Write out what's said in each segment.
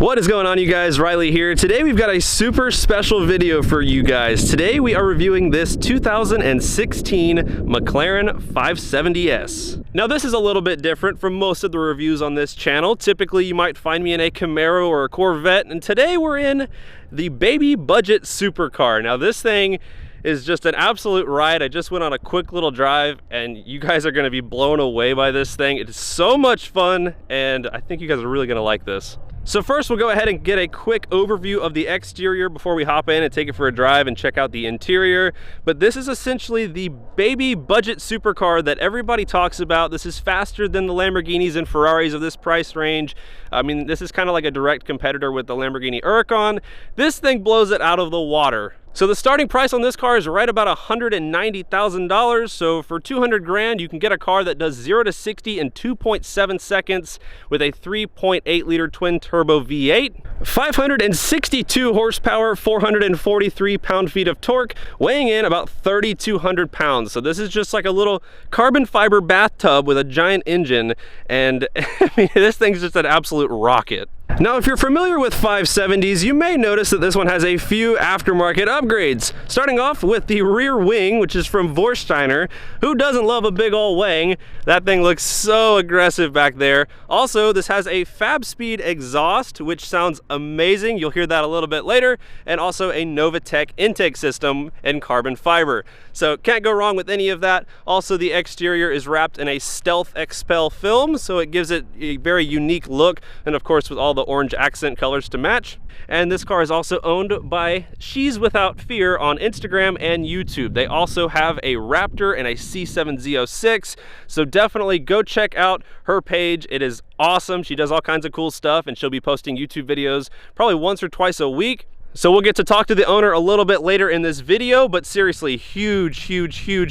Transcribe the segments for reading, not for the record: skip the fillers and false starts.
What is going on, you guys? Riley here. Today we've got a super special video for you guys. Today we are reviewing this 2016 McLaren 570S. Now this is a little bit different from most of the reviews on this channel. Typically you might find me in a Camaro or a Corvette, and today we're in the baby budget supercar. Now this thing is just an absolute ride. I just went on a quick little drive and you guys are gonna be blown away by this thing. It is so much fun and I think you guys are really gonna like this. So first we'll go ahead and get a quick overview of the exterior before we hop in and take it for a drive and check out the interior. But this is essentially the baby budget supercar that everybody talks about. This is faster than the Lamborghinis and Ferraris of this price range. I mean, this is kind of like a direct competitor with the Lamborghini Huracan. This thing blows it out of the water. So the starting price on this car is right about $190,000. So for 200 grand, you can get a car that does 0 to 60 in 2.7 seconds with a 3.8 liter twin turbo V8, 562 horsepower, 443 pound-feet of torque, weighing in about 3,200 pounds. So this is just like a little carbon fiber bathtub with a giant engine. And I mean, this thing's just an absolute rocket. Now, if you're familiar with 570s, you may notice that this one has a few aftermarket upgrades. Starting off with the rear wing, which is from Vorsteiner. Who doesn't love a big old wing? That thing looks so aggressive back there. Also, this has a Fab Speed Exhaust, which sounds amazing. You'll hear that a little bit later. And also a Novatec intake system in carbon fiber. So can't go wrong with any of that. Also, the exterior is wrapped in a Stealth Expel film, so it gives it a very unique look. And of course, with all the orange accent colors to match. And this car is also owned by She's Without Fear on Instagram and YouTube. They also have a Raptor and a C7 Z06, so definitely go check out her page. It is awesome. She does all kinds of cool stuff, and she'll be posting YouTube videos probably once or twice a week. So we'll get to talk to the owner a little bit later in this video, but seriously, huge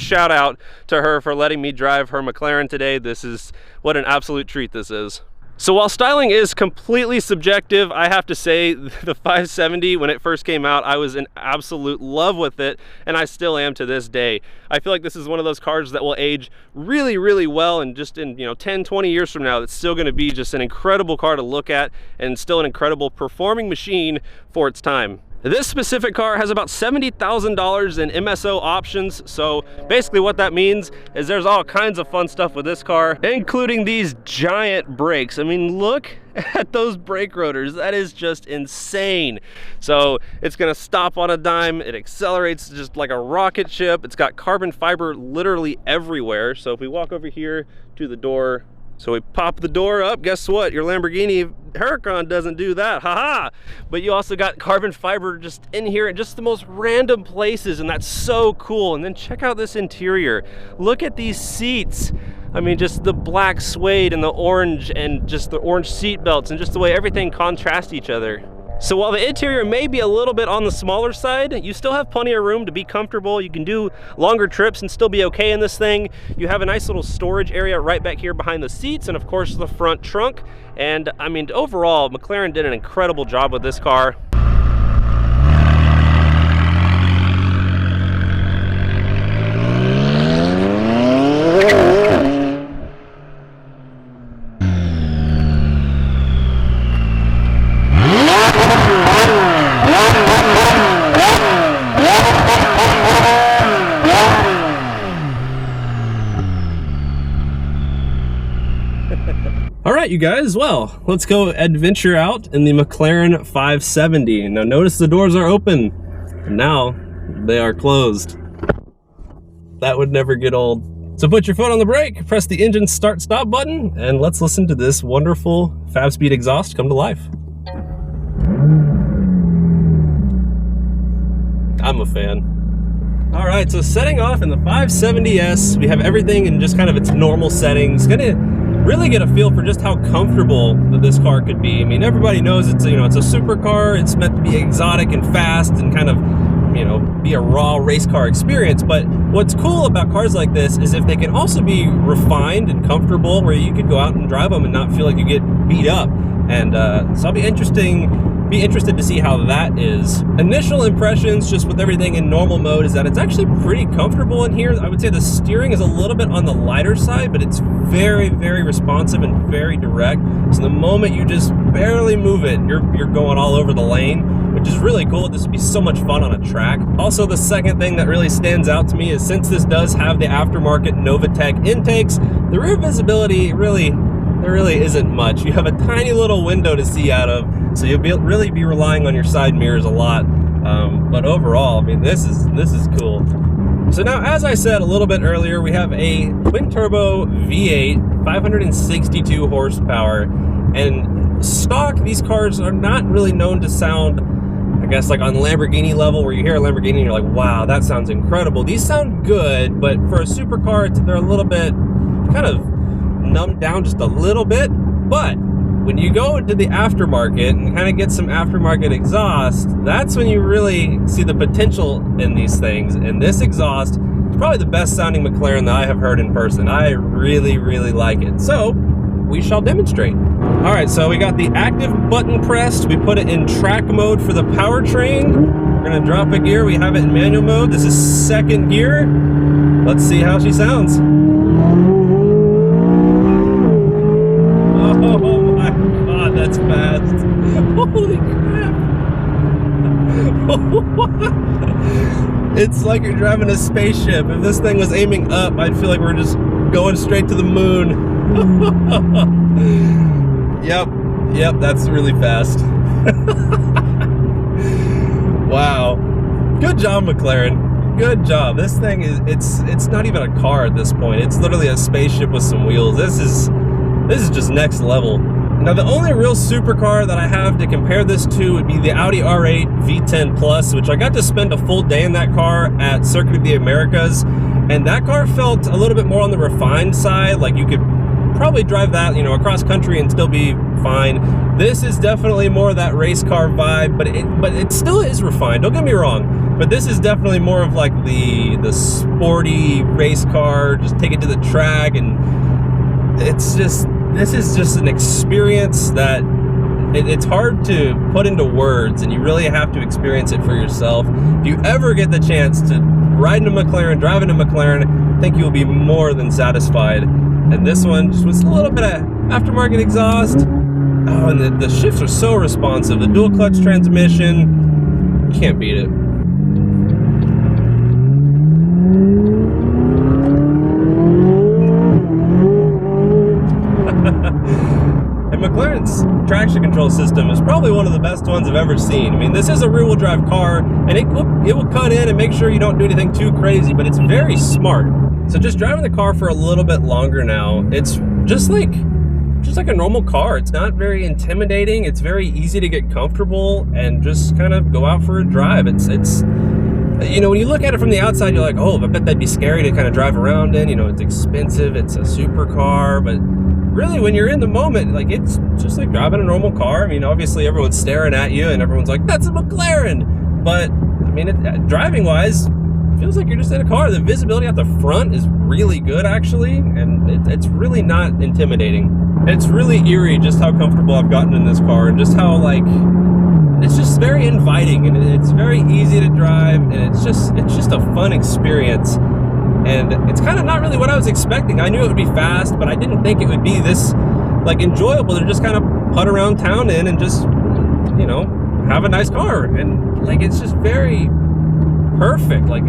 shout out to her for letting me drive her McLaren today. This is what an absolute treat this is. So while styling is completely subjective, I have to say the 570, when it first came out, I was in absolute love with it, and I still am to this day. I feel like this is one of those cars that will age really well, and just in 10, 20 years from now, it's still gonna be just an incredible car to look at and still an incredible performing machine for its time. This specific car has about $70,000 in MSO options, so basically what that means is there's all kinds of fun stuff with this car, including these giant brakes. I mean, look at those brake rotors. That is just insane. So it's gonna stop on a dime. It accelerates just like a rocket ship. It's got carbon fiber literally everywhere. So if we walk over here to the door, so we pop the door up, guess what? Your Lamborghini Huracan doesn't do that, haha! But you also got carbon fiber just in here in just the most random places, and that's so cool. And then check out this interior. Look at these seats. I mean, just the black suede and the orange seat belts and just the way everything contrasts each other. So while the interior may be a little bit on the smaller side, you still have plenty of room to be comfortable. You can do longer trips and still be okay in this thing. You have a nice little storage area right back here behind the seats, and of course the front trunk. And I mean, overall, McLaren did an incredible job with this car. All right, you guys, well, let's go adventure out in the McLaren 570. Now notice the doors are open, and now they are closed. That would never get old. So put your foot on the brake, press the engine start-stop button, and let's listen to this wonderful Fab Speed Exhaust come to life. I'm a fan. All right, so setting off in the 570S, we have everything in just kind of its normal settings. Gonna really get a feel for just how comfortable that this car could be. I mean, everybody knows it's a supercar. It's meant to be exotic and fast and kind of, be a raw race car experience. But what's cool about cars like this is if they can also be refined and comfortable, where you could go out and drive them and not feel like you get beat up. And so it'll be interesting be interested to see how that is. Initial impressions, just with everything in normal mode, is that it's actually pretty comfortable in here. I would say the steering is a little bit on the lighter side, but it's very, very responsive and very direct. So the moment you just barely move it, you're going all over the lane, which is really cool. This would be so much fun on a track. Also, the second thing that really stands out to me is since this does have the aftermarket Novatec intakes, the rear visibility there really isn't much. You have a tiny little window to see out of, so you'll really be relying on your side mirrors a lot. But overall, I mean, this is cool. So now, as I said a little bit earlier, we have a twin turbo V8, 562 horsepower, and stock, these cars are not really known to sound, I guess, like on Lamborghini level, where you hear a Lamborghini and you're like, wow, that sounds incredible. These sound good, but for a supercar, they're a little bit kind of numbed down just a little bit. But when you go into the aftermarket and kind of get some aftermarket exhaust, that's when you really see the potential in these things. And this exhaust is probably the best sounding McLaren that I have heard in person. I really, really like it. So we shall demonstrate. All right, so we got the active button pressed. We put it in track mode for the powertrain. We're gonna drop a gear. We have it in manual mode. This is second gear. Let's see how she sounds. Oh my God, that's fast. Holy crap. It's like you're driving a spaceship. If this thing was aiming up, I'd feel like we're just going straight to the moon. Yep, that's really fast. Wow. Good job, McLaren. Good job. This thing is, it's not even a car at this point. It's literally a spaceship with some wheels. This is just next level. Now, the only real supercar that I have to compare this to would be the Audi R8 V10 Plus, which I got to spend a full day in that car at Circuit of the Americas, and that car felt a little bit more on the refined side. Like, you could probably drive that, you know, across country and still be fine. This is definitely more of that race car vibe, but it still is refined, don't get me wrong. But this is definitely more of like the sporty race car, just take it to the track, and this is just an experience that it's hard to put into words, and you really have to experience it for yourself. If you ever get the chance to ride in a McLaren, drive in a McLaren, I think you'll be more than satisfied. And this one just with a little bit of aftermarket exhaust. Oh, and the shifts are so responsive. The dual clutch transmission, can't beat it. And McLaren's traction control system is probably one of the best ones I've ever seen. I mean, this is a rear-wheel drive car, and it will cut in and make sure you don't do anything too crazy, but it's very smart. So just driving the car for a little bit longer now, it's just like a normal car. It's not very intimidating. It's very easy to get comfortable and just kind of go out for a drive. It's you know, when you look at it from the outside, you're like, oh, I bet that'd be scary to kind of drive around in. You know, it's expensive, it's a supercar, but really, when you're in the moment, like, it's just like driving a normal car. I mean, obviously everyone's staring at you and everyone's like, that's a McLaren. But I mean, driving-wise, feels like you're just in a car. The visibility at the front is really good, actually, and it's really not intimidating. It's really eerie just how comfortable I've gotten in this car, and just how, like, it's just very inviting, and it's very easy to drive, and it's just a fun experience. And it's kind of not really what I was expecting. I knew it would be fast, but I didn't think it would be this, like, enjoyable to just kind of putt around town in and just, you know, have a nice car. And, like, it's just very perfect. Like,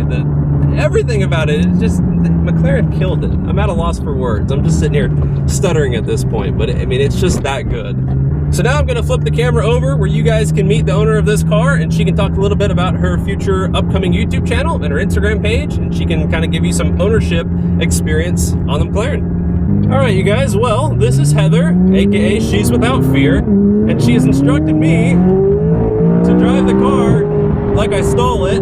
everything about it, it's just, McLaren killed it. I'm at a loss for words. I'm just sitting here stuttering at this point, but I mean, it's just that good. So now I'm going to flip the camera over where you guys can meet the owner of this car, and she can talk a little bit about her future upcoming YouTube channel and her Instagram page, and she can kind of give you some ownership experience on the McLaren. All right, you guys, well, this is Heather, aka She's Without Fear, and she has instructed me to drive the car like I stole it.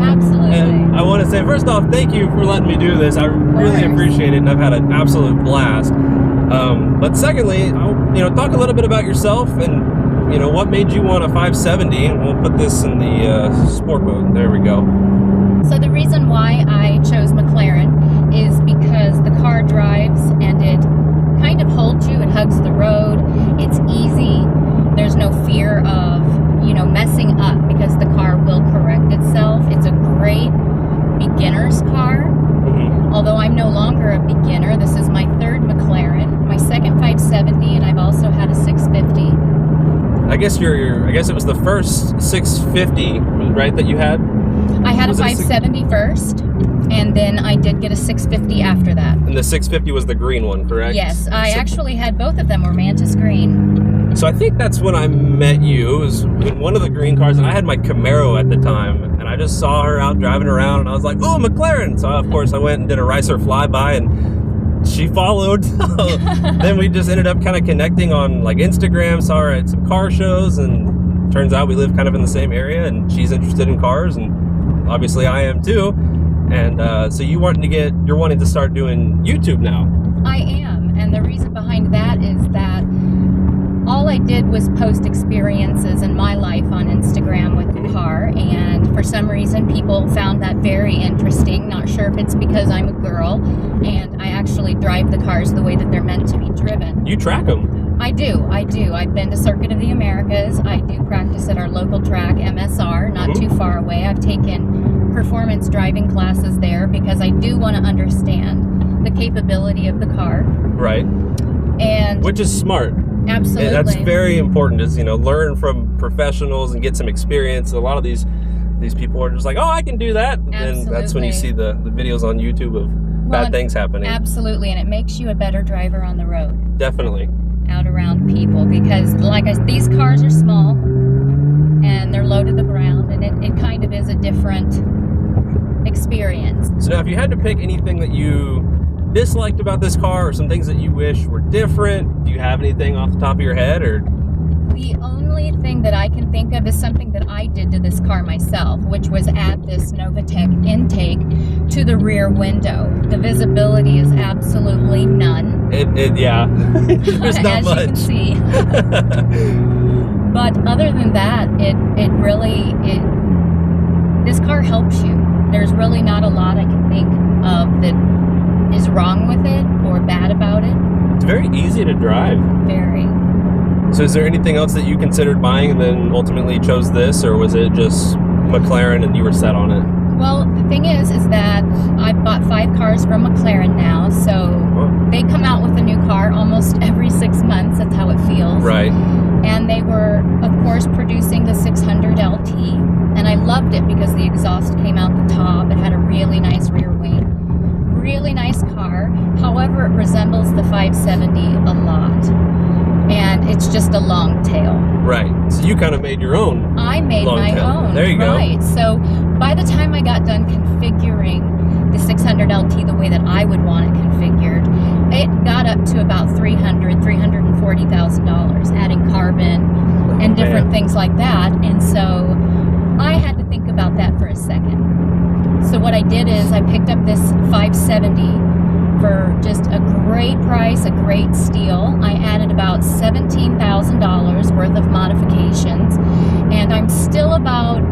Absolutely. And I want to say, first off, thank you for letting me do this. I really appreciate it, and I've had an absolute blast. But secondly, I'll, talk a little bit about yourself and, what made you want a 570. And we'll put this in the sport mode. There we go. So the reason why I chose McLaren is because the car drives and it kind of holds you. It hugs the road. It's easy. There's there's no fear of, you know, messing up, because the car will correct itself. It's a great beginner's car. Although I'm no longer a beginner. This is my third McLaren, my second 570, and I've also had a 650. I guess I guess it was the first 650, right, that you had? I had a 570 first, and then I did get a 650 after that. And the 650 was the green one, correct? Yes, I actually had both of them were mantis green. So I think that's when I met you. It was in one of the green cars, and I had my Camaro at the time, and I just saw her out driving around, and I was like, oh, McLaren! So of course I went and did a Ricer flyby, and she followed. Then we just ended up kind of connecting on like Instagram, saw her at some car shows, and turns out we live kind of in the same area, and she's interested in cars, and obviously I am too. And so you're wanting to start doing YouTube now. I am, and the reason behind that is that all I did was post experiences in my life on Instagram with the car, and for some reason people found that very interesting. Not sure if it's because I'm a girl and I actually drive the cars the way that they're meant to be driven. You track them. I do. I've been to Circuit of the Americas. I do practice at our local track, MSR, not too far away. I've taken performance driving classes there because I do want to understand the capability of the car. Right. And which is smart. Absolutely. And that's very important, is, you know, learn from professionals and get some experience. A lot of these people are just like, oh, I can do that. And that's when you see the videos on YouTube of bad things happening. Absolutely, and it makes you a better driver on the road. Definitely. Out around people, because these cars are small and they're low to the ground, and it kind of is a different experience. So now if you had to pick anything that you disliked about this car, or some things that you wish were different, do you have anything off the top of your head? Or the only thing that I can think of is something that I did to this car myself, which was add this Novatec intake to the rear window. The visibility is absolutely none. Yeah. There's not as much. You can see. But other than that, this car helps you. There's really not a lot I can think of that is wrong with it or bad about it. It's very easy to drive. Very. So is there anything else that you considered buying and then ultimately chose this, or was it just McLaren and you were set on it? Well, the thing is that I've bought 5 cars from McLaren now, so they come out with a new car almost every 6 months. That's how it feels. Right. And they were, of course, producing the 600 LT, and I loved it because the exhaust came out the top. It had a really nice rear wing. Really nice car. However, it resembles the 570 a lot, and it's just a long tail. Right. So you kind of made your own. I made my own. There you go. Right. So by the time I got done configuring the 600 LT the way that I would want it configured, it got up to about $340,000, adding carbon and different things like that. And so I had to think about that for a second. So what I did is I picked up this 570 for just a great price, a great steal. I added about $17,000 worth of modifications, and I'm still about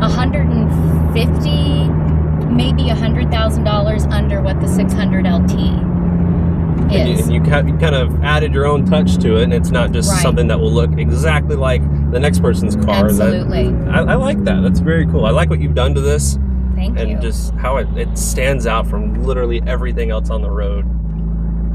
$150,000, maybe $100,000 under what the 600 LT is. And you kind of added your own touch to it, and it's not just something that will look exactly like the next person's car. Absolutely. I like that. That's very cool. I like what you've done to this. Thank you. And just how it stands out from literally everything else on the road.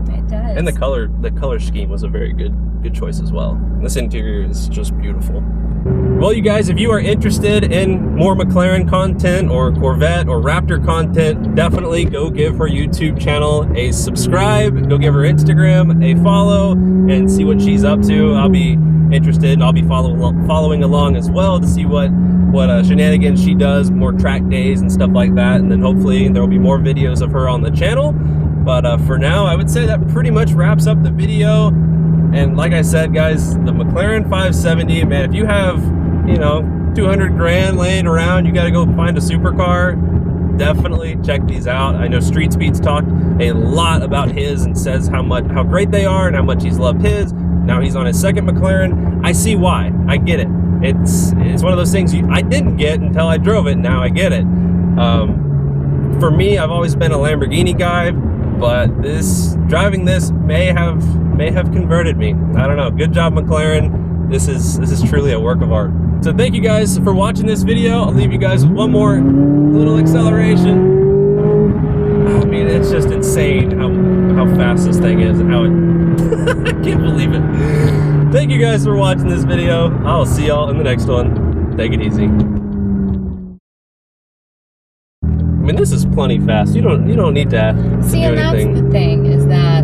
It does. And the color scheme was a very good choice as well. This interior is just beautiful. Well, you guys, if you are interested in more McLaren content or Corvette or Raptor content, definitely go give her YouTube channel a subscribe. Go give her Instagram a follow and see what she's up to. I'll be interested, and I'll be following along as well to see what shenanigans she does, more track days and stuff like that, and then hopefully there will be more videos of her on the channel. But for now, I would say that pretty much wraps up the video. And like I said, guys, the McLaren 570, man, if you have, 200 grand laying around, you got to go find a supercar, definitely check these out. I know Street Speed's talked a lot about his and says how great they are and how much he's loved his. Now he's on his second McLaren. I see why. I get it. It's one of those things I didn't get until I drove it. Now I get it. For me, I've always been a Lamborghini guy, but driving this may have converted me. I don't know. Good job, McLaren. This is truly a work of art. So thank you guys for watching this video. I'll leave you guys with one more little acceleration. I mean, it's just insane how fast this thing is and how it... I can't believe it. Thank you guys for watching this video. I'll see y'all in the next one. Take it easy. I mean, this is plenty fast. You don't need to See, do and anything. that's the thing, is that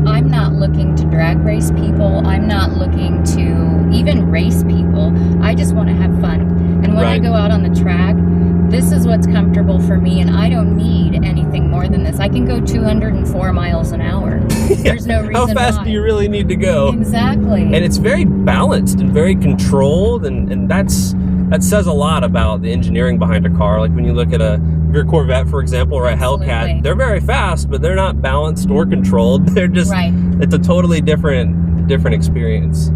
I'm not looking to drag race people. I'm not looking to even race people. I just want to have fun. And when I go out on the track, this is what's comfortable for me, and I don't need anything more than this. I can go 204 miles an hour. There's no reason How fast why. do you really need to go? Exactly. And it's very balanced and very controlled, and that says a lot about the engineering behind a car. Like when you look at your Corvette, for example, or a Hellcat, they're very fast, but they're not balanced or controlled. They're just, it's a totally different experience.